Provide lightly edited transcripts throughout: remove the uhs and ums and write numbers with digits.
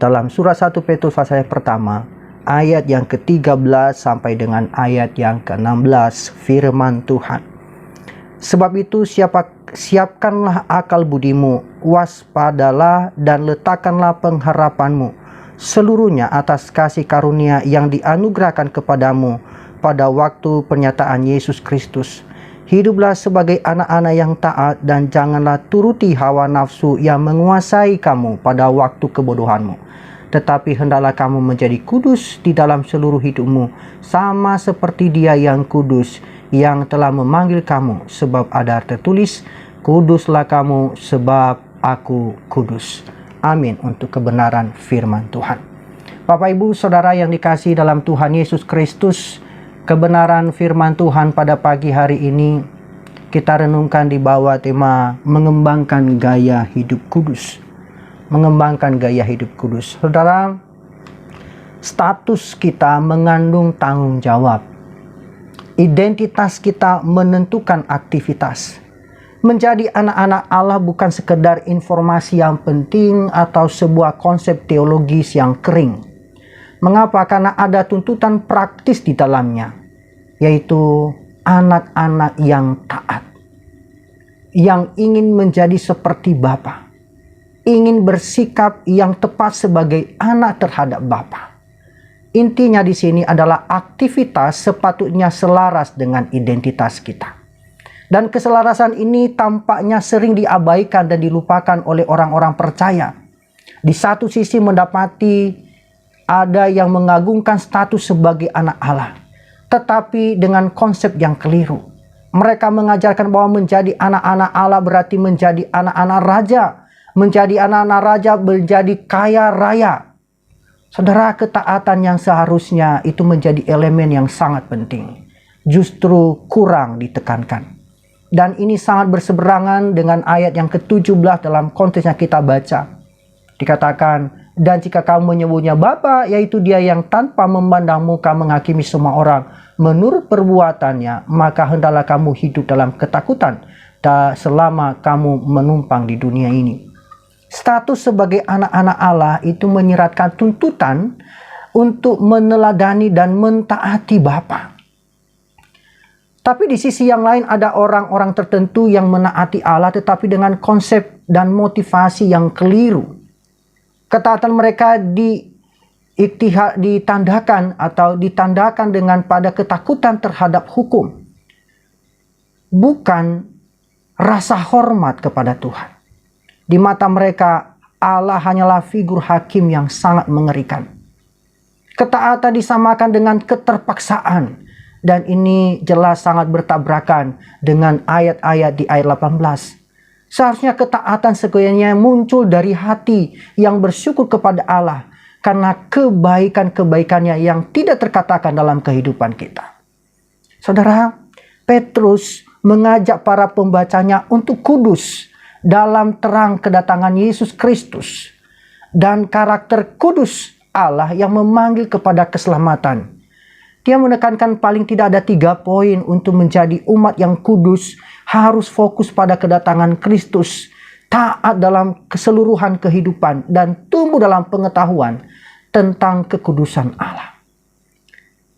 dalam surah 1 Petrus pasal yang pertama, ayat yang ke-13 sampai dengan ayat yang ke-16, firman Tuhan. Sebab itu siapkanlah akal budimu, waspadalah dan letakkanlah pengharapanmu seluruhnya atas kasih karunia yang dianugerahkan kepadamu pada waktu pernyataan Yesus Kristus. Hiduplah sebagai anak-anak yang taat dan janganlah turuti hawa nafsu yang menguasai kamu pada waktu kebodohanmu. Tetapi hendaklah kamu menjadi kudus di dalam seluruh hidupmu, sama seperti Dia yang kudus, yang telah memanggil kamu. Sebab ada tertulis, kuduslah kamu sebab aku kudus. Amin untuk kebenaran firman Tuhan. Bapak Ibu Saudara yang dikasihi dalam Tuhan Yesus Kristus, kebenaran firman Tuhan pada pagi hari ini kita renungkan di bawah tema mengembangkan gaya hidup kudus. Mengembangkan gaya hidup kudus. Saudara, status kita mengandung tanggung jawab. Identitas kita menentukan aktivitas. Menjadi anak-anak Allah bukan sekedar informasi yang penting atau sebuah konsep teologis yang kering. Mengapa? Karena ada tuntutan praktis di dalamnya, yaitu anak-anak yang taat, yang ingin menjadi seperti Bapa, ingin bersikap yang tepat sebagai anak terhadap Bapa. Intinya di sini adalah aktivitas sepatutnya selaras dengan identitas kita. Dan keselarasan ini tampaknya sering diabaikan dan dilupakan oleh orang-orang percaya. Di satu sisi mendapati ada yang mengagungkan status sebagai anak Allah, tetapi dengan konsep yang keliru. Mereka mengajarkan bahwa menjadi anak-anak Allah berarti menjadi anak-anak raja. Menjadi anak-anak raja menjadi kaya raya. Saudara, ketaatan yang seharusnya itu menjadi elemen yang sangat penting, justru kurang ditekankan. Dan ini sangat berseberangan dengan ayat yang ke-17 dalam konteks yang kita baca. Dikatakan, dan jika kamu menyebutnya Bapa, yaitu Dia yang tanpa memandang muka menghakimi semua orang menurut perbuatannya, maka hendaklah kamu hidup dalam ketakutan selama kamu menumpang di dunia ini. Status sebagai anak-anak Allah itu menyeratkan tuntutan untuk meneladani dan mentaati Bapa. Tapi di sisi yang lain ada orang-orang tertentu yang menaati Allah tetapi dengan konsep dan motivasi yang keliru. Ketaatan mereka ditandakan dengan pada ketakutan terhadap hukum, bukan rasa hormat kepada Tuhan. Di mata mereka Allah hanyalah figur hakim yang sangat mengerikan. Ketaatan disamakan dengan keterpaksaan. Dan ini jelas sangat bertabrakan dengan ayat-ayat di ayat 18. Seharusnya ketaatan sebenarnya muncul dari hati yang bersyukur kepada Allah karena kebaikan-kebaikannya yang tidak terkatakan dalam kehidupan kita. Saudara, Petrus mengajak para pembacanya untuk kudus dalam terang kedatangan Yesus Kristus dan karakter kudus Allah yang memanggil kepada keselamatan. Dia menekankan paling tidak ada 3 poin untuk menjadi umat yang kudus. Harus fokus pada kedatangan Kristus, taat dalam keseluruhan kehidupan, dan tumbuh dalam pengetahuan tentang kekudusan Allah.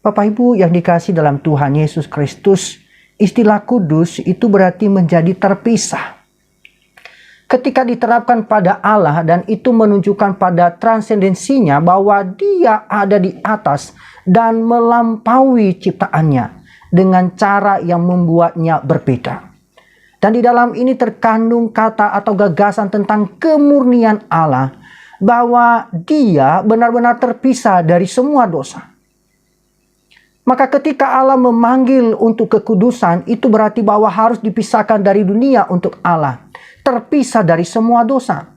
Bapak Ibu yang dikasihi dalam Tuhan Yesus Kristus, istilah kudus itu berarti menjadi terpisah. Ketika diterapkan pada Allah dan itu menunjukkan pada transendensinya bahwa Dia ada di atas dan melampaui ciptaannya dengan cara yang membuatnya berbeda. Dan di dalam ini terkandung kata atau gagasan tentang kemurnian Allah, bahwa Dia benar-benar terpisah dari semua dosa. Maka ketika Allah memanggil untuk kekudusan, itu berarti bahwa harus dipisahkan dari dunia untuk Allah, terpisah dari semua dosa.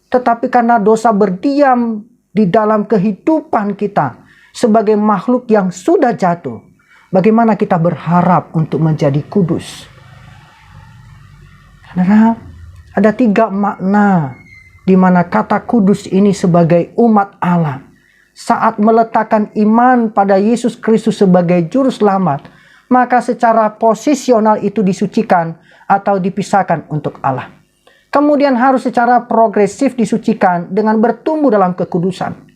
Tetapi karena dosa berdiam di dalam kehidupan kita sebagai makhluk yang sudah jatuh, bagaimana kita berharap untuk menjadi kudus? Saudara, ada 3 makna di mana kata kudus ini sebagai umat Allah saat meletakkan iman pada Yesus Kristus sebagai juru selamat, maka secara posisional itu disucikan atau dipisahkan untuk Allah. Kemudian harus secara progresif disucikan dengan bertumbuh dalam kekudusan.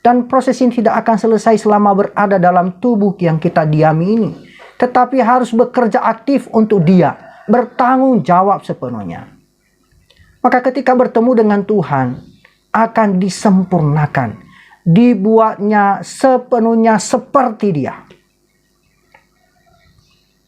Dan proses ini tidak akan selesai selama berada dalam tubuh yang kita diami ini. Tetapi harus bekerja aktif untuk Dia, bertanggung jawab sepenuhnya. Maka ketika bertemu dengan Tuhan, akan disempurnakan, dibuatnya sepenuhnya seperti Dia.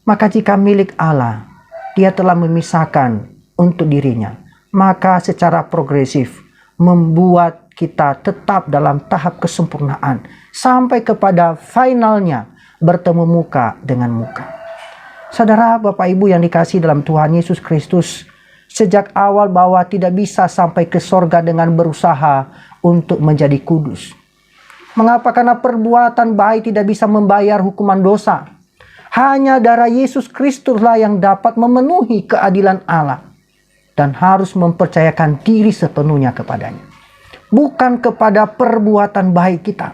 Maka jika milik Allah, Dia telah memisahkan untuk dirinya, maka secara progresif membuat kita tetap dalam tahap kesempurnaan sampai kepada finalnya bertemu muka dengan muka. Saudara, Bapak Ibu yang dikasihi dalam Tuhan Yesus Kristus, sejak awal bahwa tidak bisa sampai ke sorga dengan berusaha untuk menjadi kudus. Mengapa? Karena perbuatan baik tidak bisa membayar hukuman dosa. Hanya darah Yesus Kristuslah yang dapat memenuhi keadilan Allah. Dan harus mempercayakan diri sepenuhnya kepadanya. Bukan kepada perbuatan baik kita.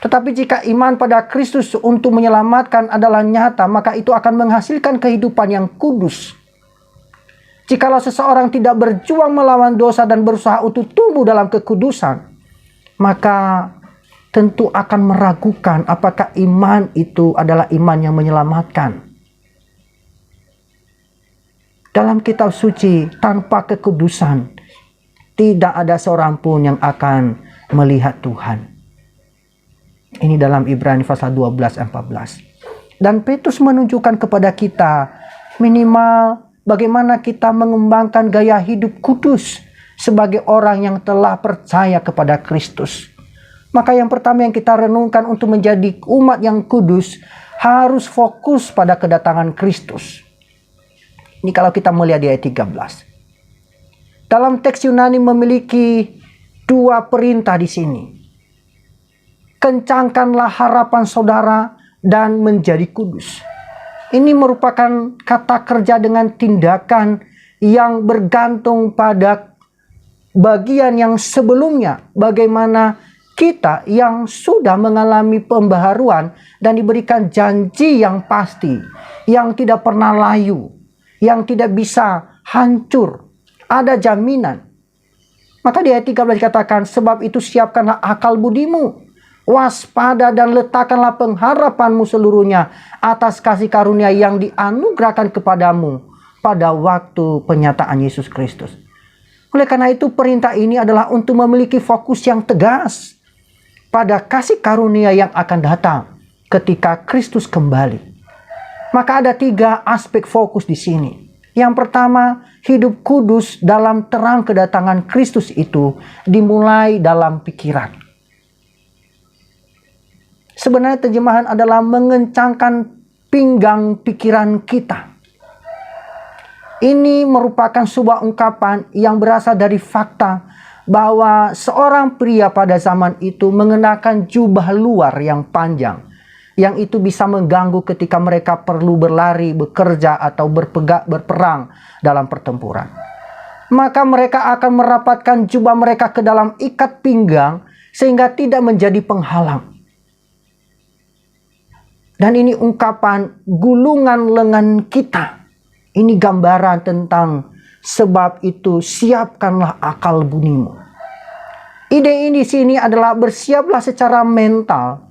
Tetapi jika iman pada Kristus untuk menyelamatkan adalah nyata, maka itu akan menghasilkan kehidupan yang kudus. Jikalau seseorang tidak berjuang melawan dosa dan berusaha untuk tumbuh dalam kekudusan, maka tentu akan meragukan apakah iman itu adalah iman yang menyelamatkan. Dalam kitab suci, tanpa kekudusan, tidak ada seorang pun yang akan melihat Tuhan. Ini dalam Ibrani pasal 12-14. Dan Petrus menunjukkan kepada kita minimal bagaimana kita mengembangkan gaya hidup kudus sebagai orang yang telah percaya kepada Kristus. Maka yang pertama yang kita renungkan untuk menjadi umat yang kudus, harus fokus pada kedatangan Kristus. Ini kalau kita melihat di ayat 13. Dalam teks Yunani memiliki dua perintah di sini. Kencangkanlah harapan saudara dan menjadi kudus. Ini merupakan kata kerja dengan tindakan yang bergantung pada bagian yang sebelumnya. Bagaimana kita yang sudah mengalami pembaharuan dan diberikan janji yang pasti, yang tidak pernah layu, yang tidak bisa hancur, ada jaminan. Maka di ayat 13 dikatakan, sebab itu siapkanlah akal budimu, waspada dan letakkanlah pengharapanmu seluruhnya atas kasih karunia yang dianugerahkan kepadamu pada waktu penyataan Yesus Kristus. Oleh karena itu perintah ini adalah untuk memiliki fokus yang tegas pada kasih karunia yang akan datang ketika Kristus kembali. Maka ada 3 aspek fokus di sini. Yang pertama, hidup kudus dalam terang kedatangan Kristus itu dimulai dalam pikiran. Sebenarnya terjemahan adalah mengencangkan pinggang pikiran kita. Ini merupakan sebuah ungkapan yang berasal dari fakta bahwa seorang pria pada zaman itu mengenakan jubah luar yang panjang, yang itu bisa mengganggu ketika mereka perlu berlari, bekerja, atau berperang dalam pertempuran. Maka mereka akan merapatkan jubah mereka ke dalam ikat pinggang sehingga tidak menjadi penghalang. Dan ini ungkapan gulungan lengan kita. Ini gambaran tentang sebab itu siapkanlah akal budimu. Ide ini di sini adalah bersiaplah secara mental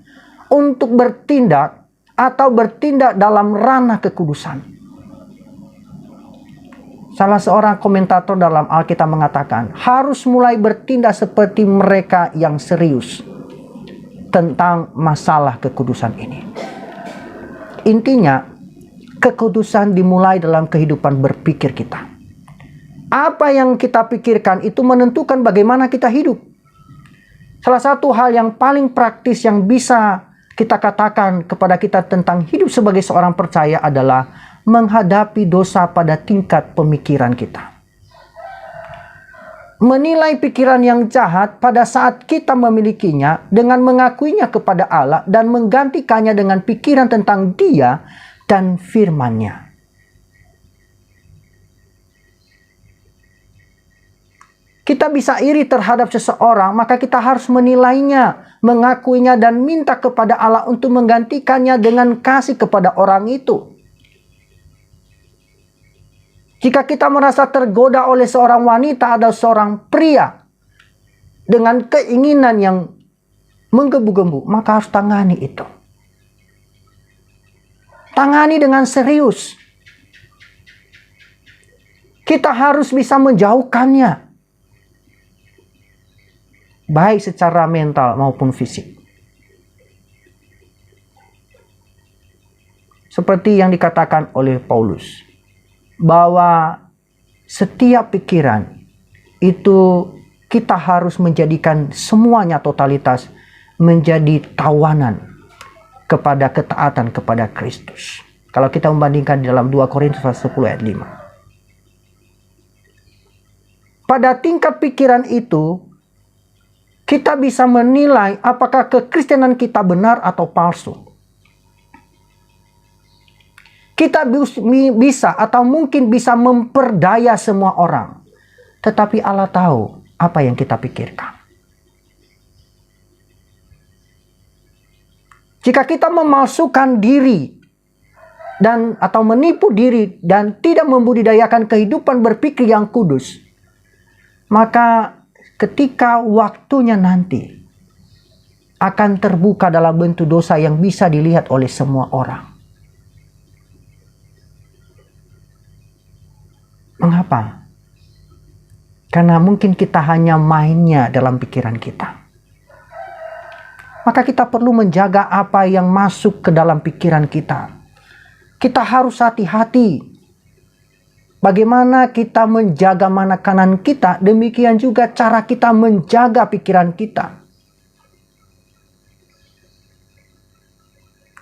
untuk bertindak atau bertindak dalam ranah kekudusan. Salah seorang komentator dalam Alkitab mengatakan, harus mulai bertindak seperti mereka yang serius tentang masalah kekudusan ini. Intinya, kekudusan dimulai dalam kehidupan berpikir kita. Apa yang kita pikirkan itu menentukan bagaimana kita hidup. Salah satu hal yang paling praktis yang bisa kita katakan kepada kita tentang hidup sebagai seorang percaya adalah menghadapi dosa pada tingkat pemikiran kita. Menilai pikiran yang jahat pada saat kita memilikinya dengan mengakuinya kepada Allah dan menggantikannya dengan pikiran tentang Dia dan firman-Nya. Kita bisa iri terhadap seseorang, maka kita harus menilainya, mengakuinya, dan minta kepada Allah untuk menggantikannya dengan kasih kepada orang itu. Jika kita merasa tergoda oleh seorang wanita atau seorang pria dengan keinginan yang menggebu-gebu, maka harus tangani itu. Tangani dengan serius. Kita harus bisa menjauhkannya, baik secara mental maupun fisik. Seperti yang dikatakan oleh Paulus, bahwa setiap pikiran itu kita harus menjadikan semuanya totalitas menjadi tawanan kepada ketaatan kepada Kristus. Kalau kita membandingkan di dalam 2 Korintus 10 ayat 5. Pada tingkat pikiran itu, kita bisa menilai apakah kekristenan kita benar atau palsu. Kita bisa atau mungkin bisa memperdaya semua orang. Tetapi Allah tahu apa yang kita pikirkan. Jika kita memalsukan diri atau menipu diri dan tidak membudidayakan kehidupan berpikir yang kudus, maka ketika waktunya nanti akan terbuka dalam bentuk dosa yang bisa dilihat oleh semua orang. Mengapa? Karena mungkin kita hanya mainnya dalam pikiran kita. Maka kita perlu menjaga apa yang masuk ke dalam pikiran kita. Kita harus hati-hati. Bagaimana kita menjaga makanan kita, demikian juga cara kita menjaga pikiran kita.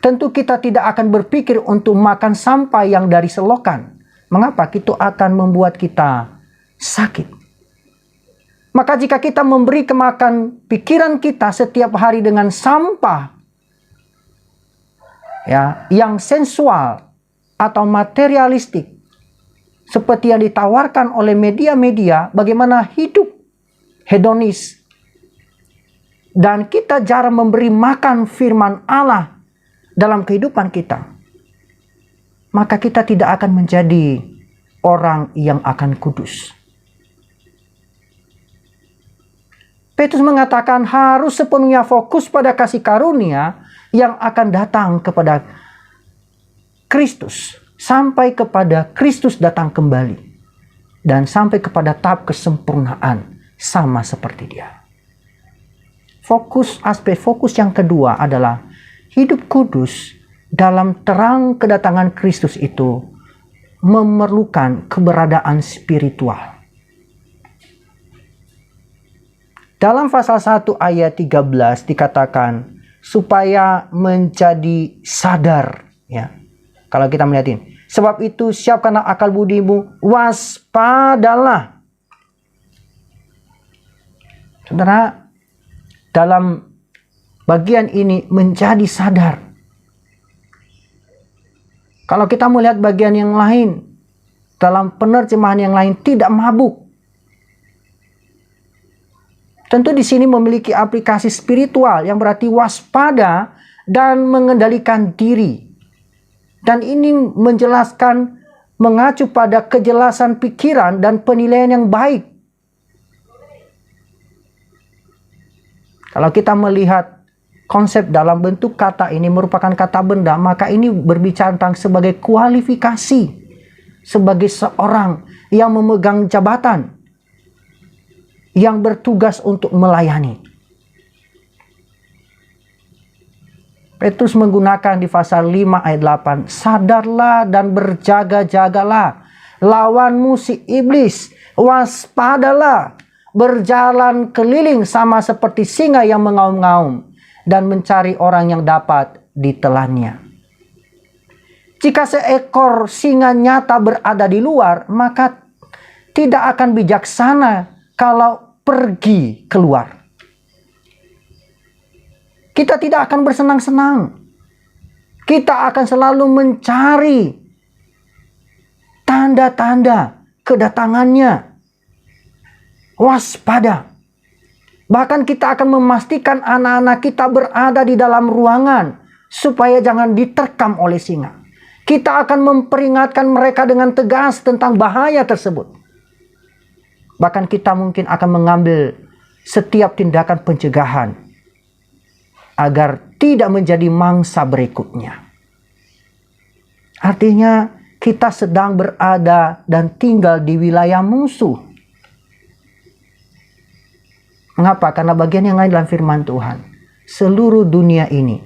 Tentu kita tidak akan berpikir untuk makan sampah yang dari selokan. Mengapa? Itu akan membuat kita sakit. Maka jika kita memberi kemakan pikiran kita setiap hari dengan sampah yang sensual atau materialistik, seperti yang ditawarkan oleh media-media, bagaimana hidup hedonis, dan kita jarang memberi makan firman Allah dalam kehidupan kita, maka kita tidak akan menjadi orang yang akan kudus. Petrus mengatakan harus sepenuhnya fokus pada kasih karunia yang akan datang kepada Kristus, sampai kepada Kristus datang kembali, dan sampai kepada tahap kesempurnaan sama seperti Dia. Aspek fokus yang kedua adalah hidup kudus dalam terang kedatangan Kristus itu memerlukan keberadaan spiritual. Dalam pasal 1 ayat 13 dikatakan supaya menjadi sadar, ya. Kalau kita melihat ini, sebab itu siapkanlah akal budimu, waspadalah. Saudara, dalam bagian ini menjadi sadar. Kalau kita melihat bagian yang lain, dalam penerjemahan yang lain, tidak mabuk. Tentu di sini memiliki aplikasi spiritual yang berarti waspada dan mengendalikan diri. Dan ini menjelaskan, mengacu pada kejelasan pikiran dan penilaian yang baik. Kalau kita melihat konsep dalam bentuk kata ini merupakan kata benda, maka ini berbicara tentang sebagai kualifikasi, sebagai seorang yang memegang jabatan, yang bertugas untuk melayani. Petrus menggunakan di pasal 5 ayat 8, sadarlah dan berjaga-jagalah, lawanmu si iblis, waspadalah, berjalan keliling sama seperti singa yang mengaum-ngaum, dan mencari orang yang dapat ditelannya. Jika seekor singa nyata berada di luar, maka tidak akan bijaksana kalau pergi keluar. Kita tidak akan bersenang-senang. Kita akan selalu mencari tanda-tanda kedatangannya. Waspada. Bahkan kita akan memastikan anak-anak kita berada di dalam ruangan supaya jangan diterkam oleh singa. Kita akan memperingatkan mereka dengan tegas tentang bahaya tersebut. Bahkan kita mungkin akan mengambil setiap tindakan pencegahan agar tidak menjadi mangsa berikutnya. Artinya kita sedang berada dan tinggal di wilayah musuh. Mengapa? Karena bagian yang lain dalam firman Tuhan, seluruh dunia ini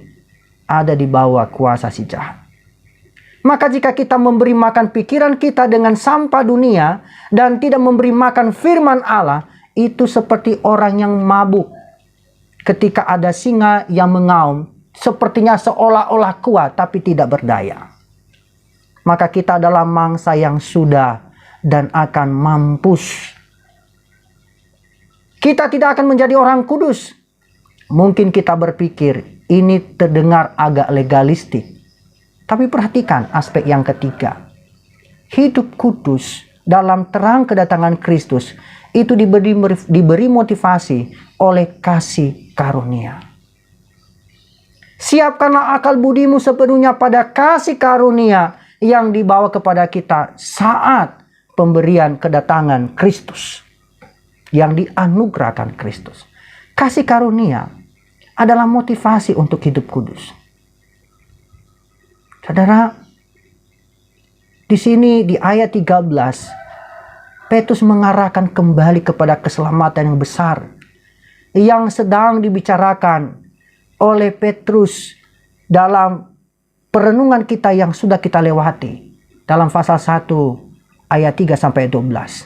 ada di bawah kuasa si jahat. Maka jika kita memberi makan pikiran kita dengan sampah dunia dan tidak memberi makan firman Allah, itu seperti orang yang mabuk. Ketika ada singa yang mengaum, sepertinya seolah-olah kuat tapi tidak berdaya. Maka kita adalah mangsa yang sudah dan akan mampus. Kita tidak akan menjadi orang kudus. Mungkin kita berpikir ini terdengar agak legalistik. Tapi perhatikan aspek yang ketiga. Hidup kudus dalam terang kedatangan Kristus itu diberi motivasi oleh kasih karunia. Siapkanlah akal budimu sepenuhnya pada kasih karunia yang dibawa kepada kita saat pemberian kedatangan Kristus, yang dianugerahkan Kristus. Kasih karunia adalah motivasi untuk hidup kudus. Saudara, di sini di ayat 13, Petrus mengarahkan kembali kepada keselamatan yang besar yang sedang dibicarakan oleh Petrus dalam perenungan kita yang sudah kita lewati dalam pasal 1 ayat 3 sampai 12.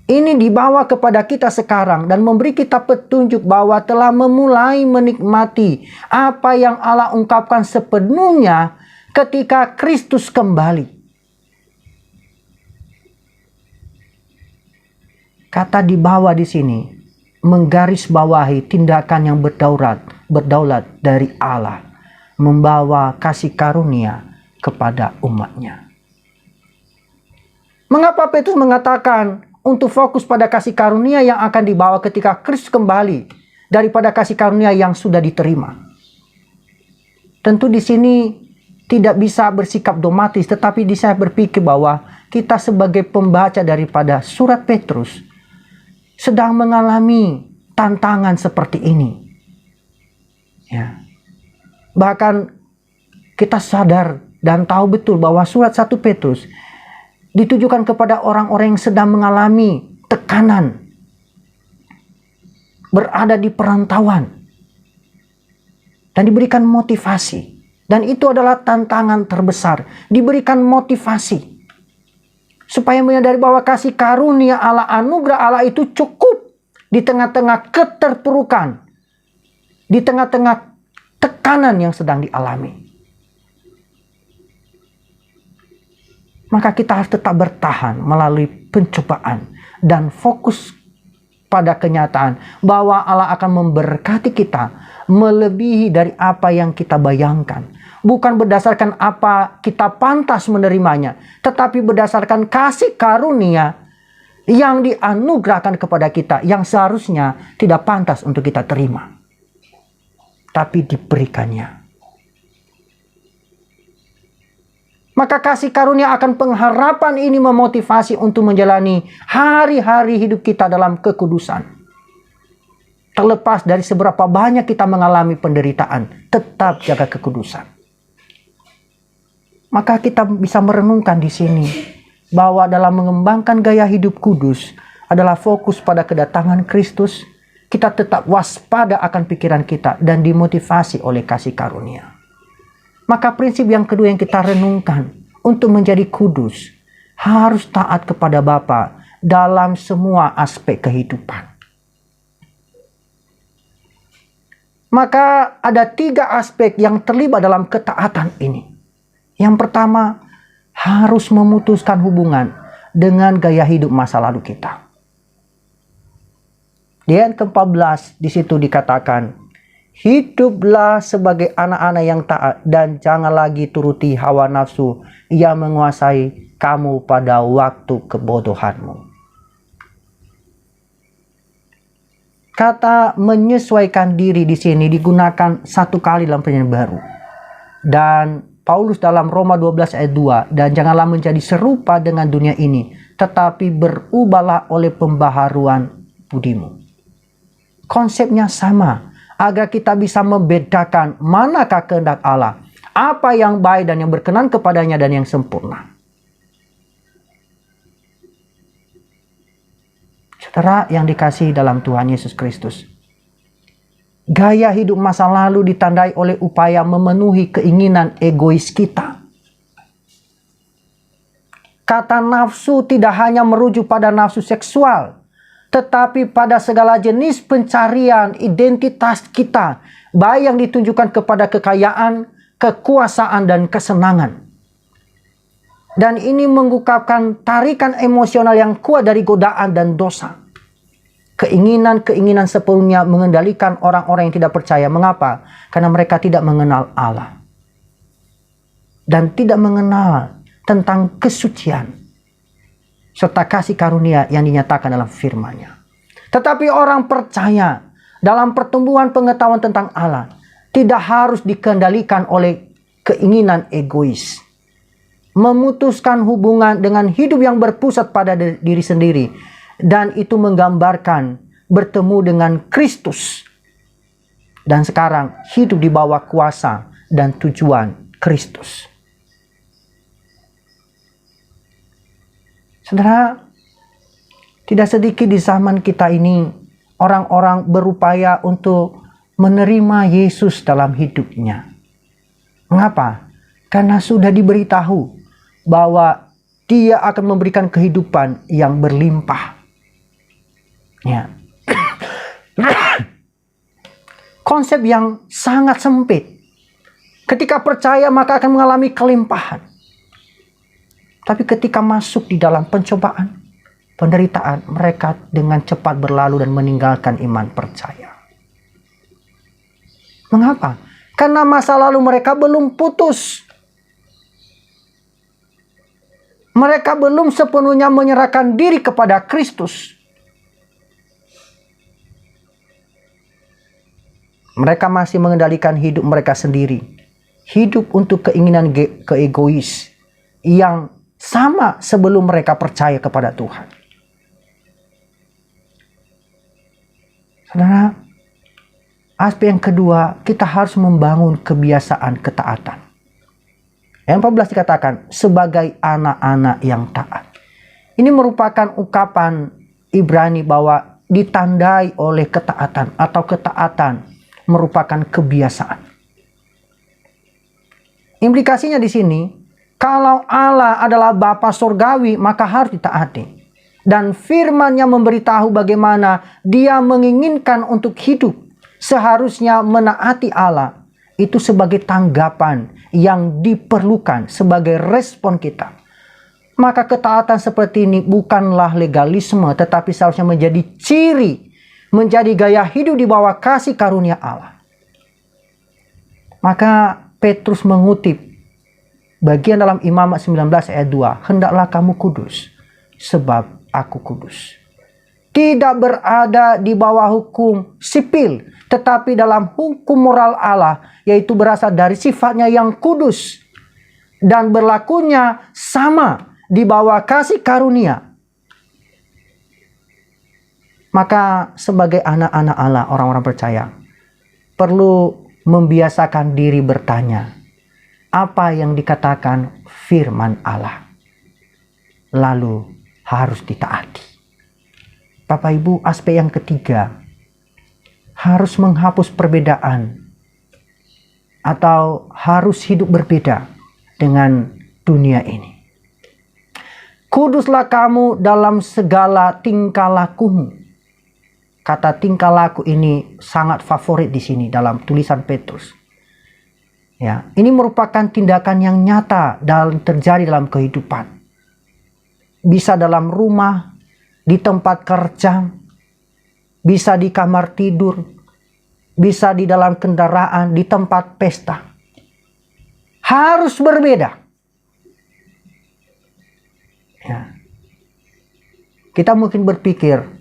Ini dibawa kepada kita sekarang dan memberi kita petunjuk bahwa telah memulai menikmati apa yang Allah ungkapkan sepenuhnya ketika Kristus kembali. Kata dibawa di sini menggarisbawahi tindakan yang berdaulat dari Allah, membawa kasih karunia kepada umatnya. Mengapa Petrus mengatakan untuk fokus pada kasih karunia yang akan dibawa ketika Kristus kembali daripada kasih karunia yang sudah diterima? Tentu di sini tidak bisa bersikap dogmatis, tetapi saya berpikir bahwa kita sebagai pembaca daripada surat Petrus sedang mengalami tantangan seperti ini. Ya. Bahkan kita sadar dan tahu betul bahwa surat 1 Petrus ditujukan kepada orang-orang yang sedang mengalami tekanan, berada di perantauan, dan diberikan motivasi. Dan itu adalah tantangan terbesar, diberikan motivasi supaya menyadari bahwa kasih karunia Allah, anugerah Allah itu cukup di tengah-tengah keterpurukan, di tengah-tengah tekanan yang sedang dialami. Maka kita harus tetap bertahan melalui pencobaan dan fokus pada kenyataan bahwa Allah akan memberkati kita melebihi dari apa yang kita bayangkan. Bukan berdasarkan apa kita pantas menerimanya, tetapi berdasarkan kasih karunia yang dianugerahkan kepada kita, yang seharusnya tidak pantas untuk kita terima, tapi diberikannya. Maka kasih karunia akan pengharapan ini memotivasi untuk menjalani hari-hari hidup kita dalam kekudusan. Terlepas dari seberapa banyak kita mengalami penderitaan, tetap jaga kekudusan. Maka kita bisa merenungkan di sini bahwa dalam mengembangkan gaya hidup kudus adalah fokus pada kedatangan Kristus. Kita tetap waspada akan pikiran kita dan dimotivasi oleh kasih karunia. Maka prinsip yang kedua yang kita renungkan untuk menjadi kudus harus taat kepada Bapa dalam semua aspek kehidupan. Maka ada 3 aspek yang terlibat dalam ketaatan ini. Yang pertama, harus memutuskan hubungan dengan gaya hidup masa lalu kita. Di ayat ke-14 di situ dikatakan, hiduplah sebagai anak-anak yang taat dan jangan lagi turuti hawa nafsu yang menguasai kamu pada waktu kebodohanmu. Kata menyesuaikan diri di sini digunakan 1 kali dalam Perjanjian Baru. Dan Paulus dalam Roma 12 ayat 2, dan janganlah menjadi serupa dengan dunia ini, tetapi berubahlah oleh pembaharuan budimu. Konsepnya sama, agar kita bisa membedakan manakah kehendak Allah, apa yang baik dan yang berkenan kepadanya dan yang sempurna. Saudara yang dikasihi dalam Tuhan Yesus Kristus, gaya hidup masa lalu ditandai oleh upaya memenuhi keinginan egois kita. Kata nafsu tidak hanya merujuk pada nafsu seksual, tetapi pada segala jenis pencarian identitas kita, baik yang ditunjukkan kepada kekayaan, kekuasaan, dan kesenangan. Dan ini mengungkapkan tarikan emosional yang kuat dari godaan dan dosa. Keinginan-keinginan sepenuhnya mengendalikan orang-orang yang tidak percaya. Mengapa? Karena mereka tidak mengenal Allah. Dan tidak mengenal tentang kesucian serta kasih karunia yang dinyatakan dalam firman-Nya. Tetapi orang percaya dalam pertumbuhan pengetahuan tentang Allah tidak harus dikendalikan oleh keinginan egois. Memutuskan hubungan dengan hidup yang berpusat pada diri sendiri. Dan itu menggambarkan bertemu dengan Kristus. Dan sekarang hidup di bawah kuasa dan tujuan Kristus. Saudara, tidak sedikit di zaman kita ini orang-orang berupaya untuk menerima Yesus dalam hidupnya. Mengapa? Karena sudah diberitahu bahwa Dia akan memberikan kehidupan yang berlimpah. Ya. Konsep yang sangat sempit. Ketika percaya maka akan mengalami kelimpahan. Tapi ketika masuk di dalam pencobaan, penderitaan, mereka dengan cepat berlalu dan meninggalkan iman percaya. Mengapa? Karena masa lalu mereka belum putus. Mereka belum sepenuhnya menyerahkan diri kepada Kristus. Mereka masih mengendalikan hidup mereka sendiri. Hidup untuk keinginan keegois yang sama sebelum mereka percaya kepada Tuhan. Saudara, aspek yang kedua, kita harus membangun kebiasaan ketaatan. Ayat 14 dikatakan, sebagai anak-anak yang taat. Ini merupakan ungkapan Ibrani bahwa ditandai oleh ketaatan atau ketaatan merupakan kebiasaan. Implikasinya di sini, kalau Allah adalah Bapa surgawi, maka harus ditaati. Dan firman-Nya memberitahu bagaimana Dia menginginkan untuk hidup. Seharusnya menaati Allah. Itu sebagai tanggapan yang diperlukan sebagai respon kita. Maka ketaatan seperti ini bukanlah legalisme, tetapi seharusnya menjadi ciri, menjadi gaya hidup di bawah kasih karunia Allah. Maka Petrus mengutip bagian dalam Imamat 19 ayat 2. Hendaklah kamu kudus, sebab aku kudus. Tidak berada di bawah hukum sipil, tetapi dalam hukum moral Allah, yaitu berasal dari sifatnya yang kudus. Dan berlakunya sama di bawah kasih karunia. Maka sebagai anak-anak Allah, orang-orang percaya, perlu membiasakan diri bertanya, apa yang dikatakan firman Allah? Lalu harus ditaati. Bapak Ibu, aspek yang ketiga, harus menghapus perbedaan atau harus hidup berbeda dengan dunia ini. Kuduslah kamu dalam segala tingkah lakumu. Kata tingkah laku ini sangat favorit di sini dalam tulisan Petrus. Ya, ini merupakan tindakan yang nyata dan terjadi dalam kehidupan. Bisa dalam rumah, di tempat kerja, bisa di kamar tidur, bisa di dalam kendaraan, di tempat pesta. Harus berbeda. Ya. Kita mungkin berpikir,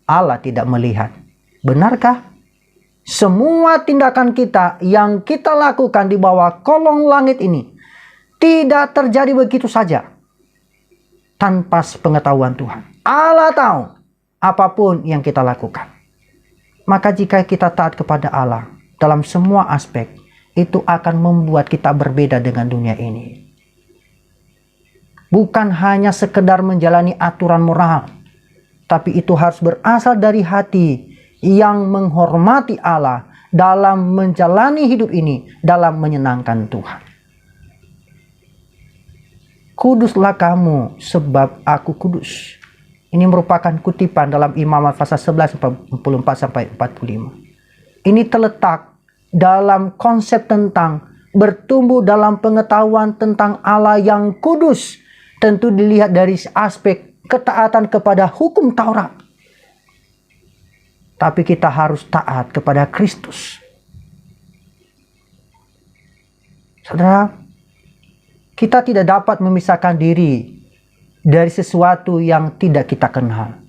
Allah tidak melihat. Benarkah? semua tindakan kita yang kita lakukan di bawah kolong langit ini tidak terjadi begitu saja tanpa pengetahuan Tuhan. Allah tahu apapun yang kita lakukan. Maka jika kita taat kepada Allah dalam semua aspek, itu akan membuat kita berbeda dengan dunia ini. Bukan hanya sekedar menjalani aturan moral, tapi itu harus berasal dari hati yang menghormati Allah dalam menjalani hidup ini, dalam menyenangkan Tuhan. Kuduslah kamu sebab aku kudus. Ini merupakan kutipan dalam Imamat pasal 11 44-45. Ini terletak dalam konsep tentang bertumbuh dalam pengetahuan tentang Allah yang kudus. Tentu dilihat dari aspek ketaatan kepada hukum Taurat. Tapi kita harus taat kepada Kristus. Saudara, kita tidak dapat memisahkan diri dari sesuatu yang tidak kita kenal.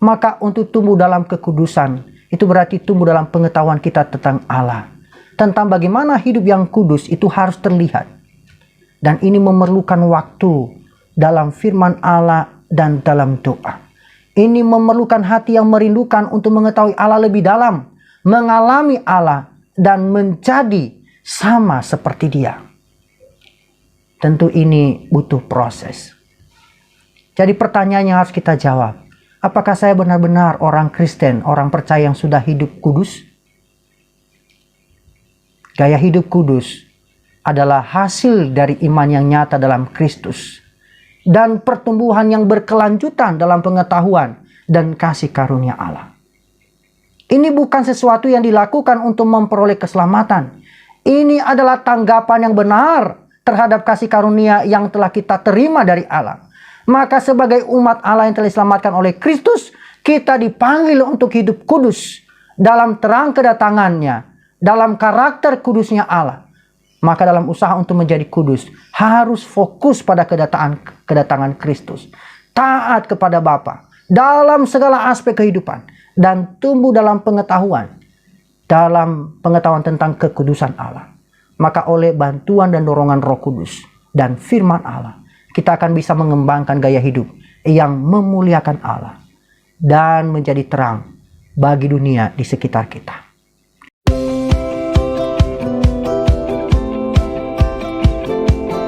Maka untuk tumbuh dalam kekudusan, itu berarti tumbuh dalam pengetahuan kita tentang Allah. Tentang bagaimana hidup yang kudus itu harus terlihat. Dan ini memerlukan waktu dalam firman Allah dan dalam doa. Ini memerlukan hati yang merindukan untuk mengetahui Allah lebih dalam, mengalami Allah, dan menjadi sama seperti Dia. Tentu ini butuh proses. Jadi pertanyaan yang harus kita jawab, apakah saya benar-benar orang Kristen, orang percaya yang sudah hidup kudus? Gaya hidup kudus adalah hasil dari iman yang nyata dalam Kristus dan pertumbuhan yang berkelanjutan dalam pengetahuan dan kasih karunia Allah. Ini bukan sesuatu yang dilakukan untuk memperoleh keselamatan. Ini adalah tanggapan yang benar terhadap kasih karunia yang telah kita terima dari Allah. Maka sebagai umat Allah yang telah diselamatkan oleh Kristus, kita dipanggil untuk hidup kudus dalam terang kedatangannya, dalam karakter kudusnya Allah. Maka dalam usaha untuk menjadi kudus, harus fokus pada kedatangan Kristus. Taat kepada Bapa dalam segala aspek kehidupan. Dan tumbuh dalam pengetahuan tentang kekudusan Allah. Maka oleh bantuan dan dorongan Roh Kudus dan firman Allah, kita akan bisa mengembangkan gaya hidup yang memuliakan Allah. Dan menjadi terang bagi dunia di sekitar kita.